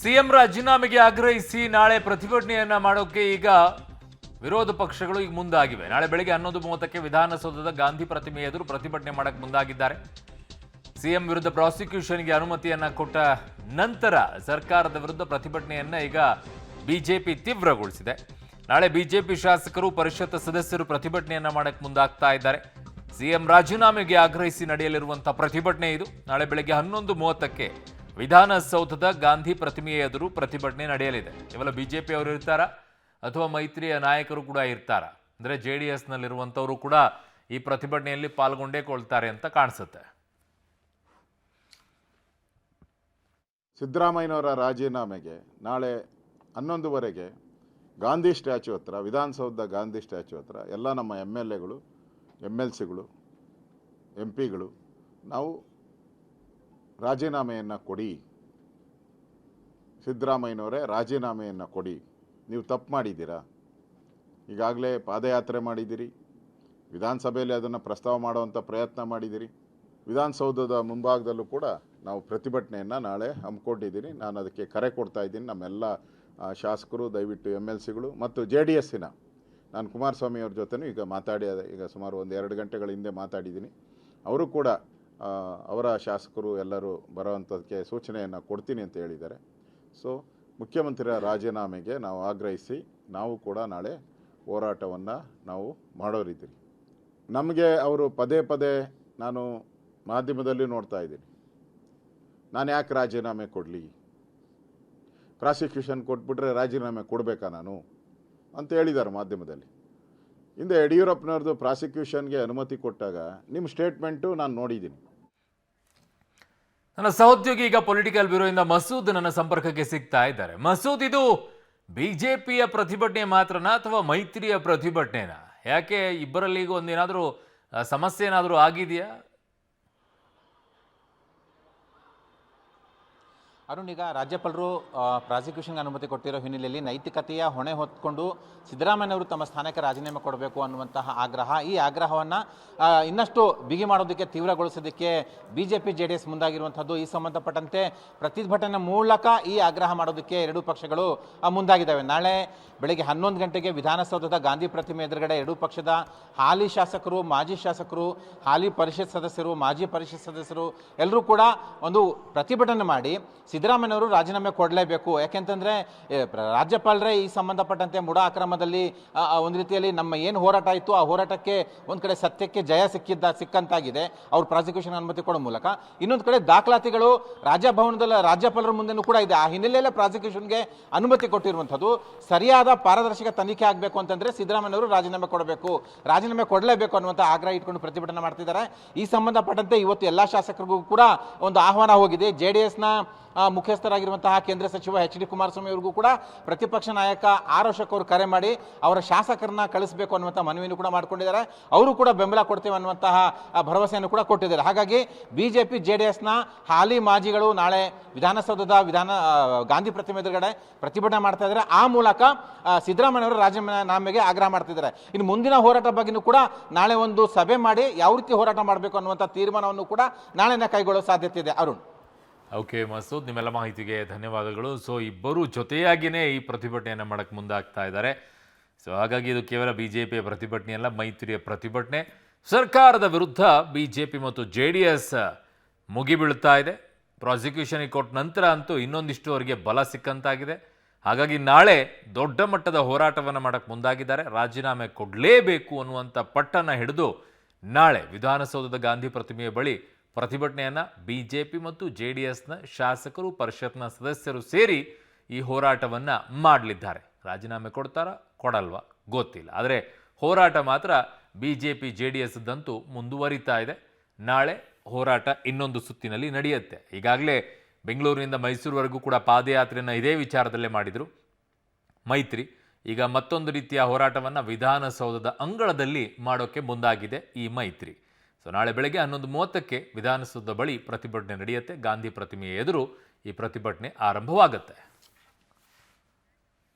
CM ರಾಜೀನಾಮೆಗೆ ಆಗ್ರಹಿಸಿ ನಾಳೆ ಪ್ರತಿಭಟನೆಯನ್ನ ಮಾಡೋಕೆ ಈಗ ವಿರೋಧ ಪಕ್ಷಗಳು ಈಗ ಮುಂದಾಗಿವೆ. ನಾಳೆ ಬೆಳಗ್ಗೆ 11:30ಕ್ಕೆ ವಿಧಾನಸೌಧದ ಗಾಂಧಿ ಪ್ರತಿಮೆ ಎದುರು ಪ್ರತಿಭಟನೆ ಮಾಡಕ್ಕೆ ಮುಂದಾಗಿದ್ದಾರೆ. ಸಿಎಂ ವಿರುದ್ಧ ಪ್ರಾಸಿಕ್ಯೂಷನ್ಗೆ ಅನುಮತಿಯನ್ನ ಕೊಟ್ಟ ನಂತರ ಸರ್ಕಾರದ ವಿರುದ್ಧ ಪ್ರತಿಭಟನೆಯನ್ನ ಈಗ ಬಿಜೆಪಿ ತೀವ್ರಗೊಳಿಸಿದೆ. ನಾಳೆ ಬಿಜೆಪಿ ಶಾಸಕರು ಪರಿಷತ್ ಸದಸ್ಯರು ಪ್ರತಿಭಟನೆಯನ್ನ ಮಾಡಕ್ಕೆ ಮುಂದಾಗ್ತಾ ಇದ್ದಾರೆ. ಸಿಎಂ ರಾಜೀನಾಮೆಗೆ ಆಗ್ರಹಿಸಿ ನಡೆಯಲಿರುವಂತಹ ಪ್ರತಿಭಟನೆ ಇದು. ನಾಳೆ ಬೆಳಗ್ಗೆ 11:30ಕ್ಕೆ ವಿಧಾನಸೌಧದ ಗಾಂಧಿ ಪ್ರತಿಮೆಯ ಎದುರು ಪ್ರತಿಭಟನೆ ನಡೆಯಲಿದೆ. ಕೇವಲ ಬಿಜೆಪಿ ಅವರು ಇರ್ತಾರಾ ಅಥವಾ ಮೈತ್ರಿಯ ನಾಯಕರು ಕೂಡ ಇರ್ತಾರಾ ಅಂದ್ರೆ JDS ನಲ್ಲಿರುವಂತವರು ಕೂಡ ಈ ಪ್ರತಿಭಟನೆಯಲ್ಲಿ ಪಾಲ್ಗೊಂಡೇ ಕೊಳ್ತಾರೆ ಅಂತ ಕಾಣಿಸುತ್ತೆ. ಸಿದ್ದರಾಮಯ್ಯನವರ ರಾಜೀನಾಮೆಗೆ ನಾಳೆ 11:15ಗೆ ಗಾಂಧಿ ಸ್ಟ್ಯಾಚ್ಯೂ ಹತ್ರ, ವಿಧಾನಸೌಧದ ಗಾಂಧಿ ಸ್ಟ್ಯಾಚ್ಯೂ ಹತ್ರ ಎಲ್ಲ ನಮ್ಮ MLAಗಳು, MLCಗಳು, MP ಗಳು ನಾವು ರಾಜೀನಾಮೆಯನ್ನು ಕೊಡಿ, ಸಿದ್ದರಾಮಯ್ಯನವರೇ ರಾಜೀನಾಮೆಯನ್ನು ಕೊಡಿ, ನೀವು ತಪ್ಪು ಮಾಡಿದ್ದೀರಾ, ಈಗಾಗಲೇ ಪಾದಯಾತ್ರೆ ಮಾಡಿದ್ದೀರಿ, ವಿಧಾನಸಭೆಯಲ್ಲಿ ಅದನ್ನು ಪ್ರಸ್ತಾವ ಮಾಡುವಂಥ ಪ್ರಯತ್ನ ಮಾಡಿದ್ದೀರಿ, ವಿಧಾನಸೌಧದ ಮುಂಭಾಗದಲ್ಲೂ ಕೂಡ ನಾವು ಪ್ರತಿಭಟನೆಯನ್ನು ನಾಳೆ ಹಮ್ಮಿಕೊಂಡಿದ್ದೀನಿ. ನಾನು ಅದಕ್ಕೆ ಕರೆ ಕೊಡ್ತಾ ಇದ್ದೀನಿ. ನಮ್ಮೆಲ್ಲ ಶಾಸಕರು ದಯವಿಟ್ಟು MLCಗಳು ಮತ್ತು JDSನ ನಾನು ಕುಮಾರಸ್ವಾಮಿ ಅವ್ರ ಜೊತೆನೂ ಈಗ ಈಗ ಸುಮಾರು ಒಂದು 2 ಗಂಟೆಗಳ ಹಿಂದೆ ಮಾತಾಡಿದ್ದೀನಿ. ಅವರು ಕೂಡ ಅವರ ಶಾಸಕರು ಎಲ್ಲರೂ ಬರೋವಂಥದ್ದಕ್ಕೆ ಸೂಚನೆಯನ್ನು ಕೊಡ್ತೀನಿ ಅಂತ ಹೇಳಿದ್ದಾರೆ. ಸೊ ಮುಖ್ಯಮಂತ್ರಿಯ ರಾಜೀನಾಮೆಗೆ ನಾವು ಆಗ್ರಹಿಸಿ ನಾವು ಕೂಡ ನಾಳೆ ಹೋರಾಟವನ್ನು ನಾವು ಮಾಡೋರಿದ್ದೀರಿ. ನಮಗೆ ಅವರು ಪದೇ ಪದೇ ನಾನು ಮಾಧ್ಯಮದಲ್ಲಿ ನೋಡ್ತಾ ಇದ್ದೀನಿ, ನಾನು ಯಾಕೆ ರಾಜೀನಾಮೆ ಕೊಡಲಿ, ಪ್ರಾಸಿಕ್ಯೂಷನ್ ಕೊಟ್ಬಿಟ್ರೆ ರಾಜೀನಾಮೆ ಕೊಡಬೇಕಾ ನಾನು ಅಂತ ಹೇಳಿದ್ದಾರೆ ಮಾಧ್ಯಮದಲ್ಲಿ. ಹಿಂದೆ ಯಡಿಯೂರಪ್ಪನವ್ರದ್ದು ಪ್ರಾಸಿಕ್ಯೂಷನ್ಗೆ ಅನುಮತಿ ಕೊಟ್ಟಾಗ ನಿಮ್ಮ ಸ್ಟೇಟ್ಮೆಂಟು ನಾನು ನೋಡಿದ್ದೀನಿ. ನನ್ನ ಸಹೋದ್ಯೋಗಿ ಈಗ ಪೊಲಿಟಿಕಲ್ ಬ್ಯೂರೋಯಿಂದ ಮಸೂದ್ ನನ್ನ ಸಂಪರ್ಕಕ್ಕೆ ಸಿಗ್ತಾ ಇದ್ದಾರೆ. ಮಸೂದ್, ಇದು ಬಿಜೆಪಿಯ ಪ್ರತಿಭಟನೆ ಮಾತ್ರನಾ ಅಥವಾ ಮೈತ್ರಿಯ ಪ್ರತಿಭಟನೆನಾ? ಯಾಕೆ ಇಬ್ಬರಲ್ಲಿ ಈಗ ಒಂದೇನಾದರೂ ಸಮಸ್ಯೆ ಏನಾದರೂ ಆಗಿದೆಯಾ? ಅರುಣ್, ಈಗ ರಾಜ್ಯಪಾಲರು ಪ್ರಾಸಿಕ್ಯೂಷನ್ಗೆ ಅನುಮತಿ ಕೊಟ್ಟಿರೋ ಹಿನ್ನೆಲೆಯಲ್ಲಿ ನೈತಿಕತೆಯ ಹೊಣೆ ಹೊತ್ಕೊಂಡು ಸಿದ್ದರಾಮಯ್ಯನವರು ತಮ್ಮ ಸ್ಥಾನಕ್ಕೆ ರಾಜೀನಾಮೆ ಕೊಡಬೇಕು ಅನ್ನುವಂತಹ ಆಗ್ರಹ, ಈ ಆಗ್ರಹವನ್ನು ಇನ್ನಷ್ಟು ಬಿಗಿ ಮಾಡೋದಕ್ಕೆ, ತೀವ್ರಗೊಳಿಸೋದಕ್ಕೆ BJP JDS ಮುಂದಾಗಿರುವಂಥದ್ದು. ಈ ಸಂಬಂಧಪಟ್ಟಂತೆ ಪ್ರತಿಭಟನೆ ಮೂಲಕ ಈ ಆಗ್ರಹ ಮಾಡೋದಕ್ಕೆ ಎರಡೂ ಪಕ್ಷಗಳು ಮುಂದಾಗಿದ್ದಾವೆ. ನಾಳೆ ಬೆಳಗ್ಗೆ 11 ಗಂಟೆಗೆ ವಿಧಾನಸೌಧದ ಗಾಂಧಿ ಪ್ರತಿಮೆ ಎದುರುಗಡೆ ಎರಡೂ ಪಕ್ಷದ ಹಾಲಿ ಶಾಸಕರು, ಮಾಜಿ ಶಾಸಕರು, ಹಾಲಿ ಪರಿಷತ್ ಸದಸ್ಯರು, ಮಾಜಿ ಪರಿಷತ್ ಸದಸ್ಯರು ಎಲ್ಲರೂ ಕೂಡ ಒಂದು ಪ್ರತಿಭಟನೆ ಮಾಡಿ ಸಿದ್ದರಾಮಯ್ಯನವರು ರಾಜೀನಾಮೆ ಕೊಡಲೇಬೇಕು. ಯಾಕೆಂತಂದರೆ ರಾಜ್ಯಪಾಲರೇ ಈ ಸಂಬಂಧಪಟ್ಟಂತೆ ಮುಡಾ ಅಕ್ರಮದಲ್ಲಿ ಒಂದು ರೀತಿಯಲ್ಲಿ ನಮ್ಮ ಏನು ಹೋರಾಟ ಇತ್ತು ಆ ಹೋರಾಟಕ್ಕೆ ಒಂದು ಕಡೆ ಸತ್ಯಕ್ಕೆ ಜಯ ಸಿಕ್ಕಂತಾಗಿದೆ ಅವ್ರು ಪ್ರಾಸಿಕ್ಯೂಷನ್ ಅನುಮತಿ ಕೊಡೋ ಮೂಲಕ. ಇನ್ನೊಂದು ಕಡೆ ದಾಖಲಾತಿಗಳು ರಾಜಭವನದಲ್ಲಿ ರಾಜ್ಯಪಾಲರ ಮುಂದೆನೂ ಕೂಡ ಇದೆ. ಆ ಹಿನ್ನೆಲೆಯಲ್ಲೇ ಪ್ರಾಸಿಕ್ಯೂಷನ್ಗೆ ಅನುಮತಿ ಕೊಟ್ಟಿರುವಂಥದ್ದು. ಸರಿಯಾದ ಪಾರದರ್ಶಕ ತನಿಖೆ ಆಗಬೇಕು ಅಂತಂದರೆ ಸಿದ್ದರಾಮಯ್ಯನವರು ರಾಜೀನಾಮೆ ಕೊಡಬೇಕು, ರಾಜೀನಾಮೆ ಕೊಡಲೇಬೇಕು ಅನ್ನುವಂಥ ಆಗ್ರಹ ಇಟ್ಕೊಂಡು ಪ್ರತಿಭಟನೆ ಮಾಡ್ತಿದ್ದಾರೆ. ಈ ಸಂಬಂಧಪಟ್ಟಂತೆ ಇವತ್ತು ಎಲ್ಲ ಶಾಸಕರಿಗೂ ಕೂಡ ಒಂದು ಆಹ್ವಾನ ಹೋಗಿದೆ. JDSನ ಮುಖ್ಯಸ್ಥರಾಗಿರುವಂತಹ ಕೇಂದ್ರ ಸಚಿವ HD ಕುಮಾರಸ್ವಾಮಿ ಅವರಿಗೂ ಕೂಡ ಪ್ರತಿಪಕ್ಷ ನಾಯಕ ಆರ್ ಅಶೋಕ್ ಅವರು ಕರೆ ಮಾಡಿ ಅವರ ಶಾಸಕರನ್ನ ಕಳಿಸಬೇಕು ಅನ್ನುವಂಥ ಮನವಿಯನ್ನು ಕೂಡ ಮಾಡಿಕೊಂಡಿದ್ದಾರೆ. ಅವರು ಕೂಡ ಬೆಂಬಲ ಕೊಡ್ತೇವೆ ಅನ್ನುವಂತಹ ಭರವಸೆಯನ್ನು ಕೂಡ ಕೊಟ್ಟಿದ್ದಾರೆ. ಹಾಗಾಗಿ BJP JDSನ ಹಾಲಿ ಮಾಜಿಗಳು ನಾಳೆ ವಿಧಾನಸೌಧದ ಗಾಂಧಿ ಪ್ರತಿಮೆ ಎದುರುಗಡೆ ಪ್ರತಿಭಟನೆ ಮಾಡ್ತಾ ಇದ್ದಾರೆ. ಆ ಮೂಲಕ ಸಿದ್ದರಾಮಯ್ಯವರು ರಾಜೀನಾಮೆಗೆ ಆಗ್ರಹ ಮಾಡ್ತಿದ್ದಾರೆ. ಇನ್ನು ಮುಂದಿನ ಹೋರಾಟ ಬಗ್ಗೆಯೂ ಕೂಡ ನಾಳೆ ಒಂದು ಸಭೆ ಮಾಡಿ ಯಾವ ರೀತಿ ಹೋರಾಟ ಮಾಡಬೇಕು ಅನ್ನುವಂಥ ತೀರ್ಮಾನವನ್ನು ಕೂಡ ನಾಳೆನೇ ಕೈಗೊಳ್ಳೋ ಸಾಧ್ಯತೆ ಇದೆ. ಅರುಣ್. ಓಕೆ ಮಸೂದ್, ನಿಮ್ಮೆಲ್ಲ ಮಾಹಿತಿಗೆ ಧನ್ಯವಾದಗಳು. ಸೊ ಇಬ್ಬರು ಜೊತೆಯಾಗಿಯೇ ಈ ಪ್ರತಿಭಟನೆಯನ್ನು ಮಾಡಕ್ಕೆ ಮುಂದಾಗ್ತಾ ಇದ್ದಾರೆ. ಸೊ ಹಾಗಾಗಿ ಇದು ಕೇವಲ BJPಯ ಪ್ರತಿಭಟನೆಯಲ್ಲ, ಮೈತ್ರಿಯ ಪ್ರತಿಭಟನೆ. ಸರ್ಕಾರದ ವಿರುದ್ಧ BJP ಮತ್ತು JDS ಮುಗಿಬೀಳ್ತಾ ಇದೆ. ಪ್ರಾಸಿಕ್ಯೂಷನ್ಗೆ ಕೊಟ್ಟ ನಂತರ ಅಂತೂ ಇನ್ನೊಂದಿಷ್ಟು ಅವರಿಗೆ ಬಲ ಸಿಕ್ಕಂತಾಗಿದೆ. ಹಾಗಾಗಿ ನಾಳೆ ದೊಡ್ಡ ಮಟ್ಟದ ಹೋರಾಟವನ್ನು ಮಾಡಕ್ಕೆ ಮುಂದಾಗಿದ್ದಾರೆ. ರಾಜೀನಾಮೆ ಕೊಡಲೇಬೇಕು ಅನ್ನುವಂಥ ಪಟ್ಟನ್ನು ಹಿಡಿದು ನಾಳೆ ವಿಧಾನಸೌಧದ ಗಾಂಧಿ ಪ್ರತಿಮೆಯ ಬಳಿ ಪ್ರತಿಭಟನೆಯನ್ನು BJP ಮತ್ತು JDSನ ಶಾಸಕರು, ಪರಿಷತ್ನ ಸದಸ್ಯರು ಸೇರಿ ಈ ಹೋರಾಟವನ್ನು ಮಾಡಲಿದ್ದಾರೆ. ರಾಜೀನಾಮೆ ಕೊಡ್ತಾರಾ ಕೊಡಲ್ವಾ ಗೊತ್ತಿಲ್ಲ, ಆದರೆ ಹೋರಾಟ ಮಾತ್ರ BJP JDSದಂತೂ ಮುಂದುವರಿತಾ ಇದೆ. ನಾಳೆ ಹೋರಾಟ ಇನ್ನೊಂದು ಸುತ್ತಿನಲ್ಲಿ ನಡೆಯುತ್ತೆ. ಈಗಾಗಲೇ ಬೆಂಗಳೂರಿನಿಂದ ಮೈಸೂರುವರೆಗೂ ಕೂಡ ಪಾದಯಾತ್ರೆಯನ್ನು ಇದೇ ವಿಚಾರದಲ್ಲೇ ಮಾಡಿದರು ಮೈತ್ರಿ. ಈಗ ಮತ್ತೊಂದು ರೀತಿಯ ಹೋರಾಟವನ್ನು ವಿಧಾನಸೌಧದ ಅಂಗಳದಲ್ಲಿ ಮಾಡೋಕ್ಕೆ ಮುಂದಾಗಿದೆ ಈ ಮೈತ್ರಿ. ಸೊ ನಾಳೆ ಬೆಳಗ್ಗೆ 11:30ಕ್ಕೆ ವಿಧಾನಸೌಧದ ಬಳಿ ಪ್ರತಿಭಟನೆ ನಡೆಯುತ್ತೆ. ಗಾಂಧಿ ಪ್ರತಿಮೆಯ ಎದುರು ಈ ಪ್ರತಿಭಟನೆ ಆರಂಭವಾಗುತ್ತೆ.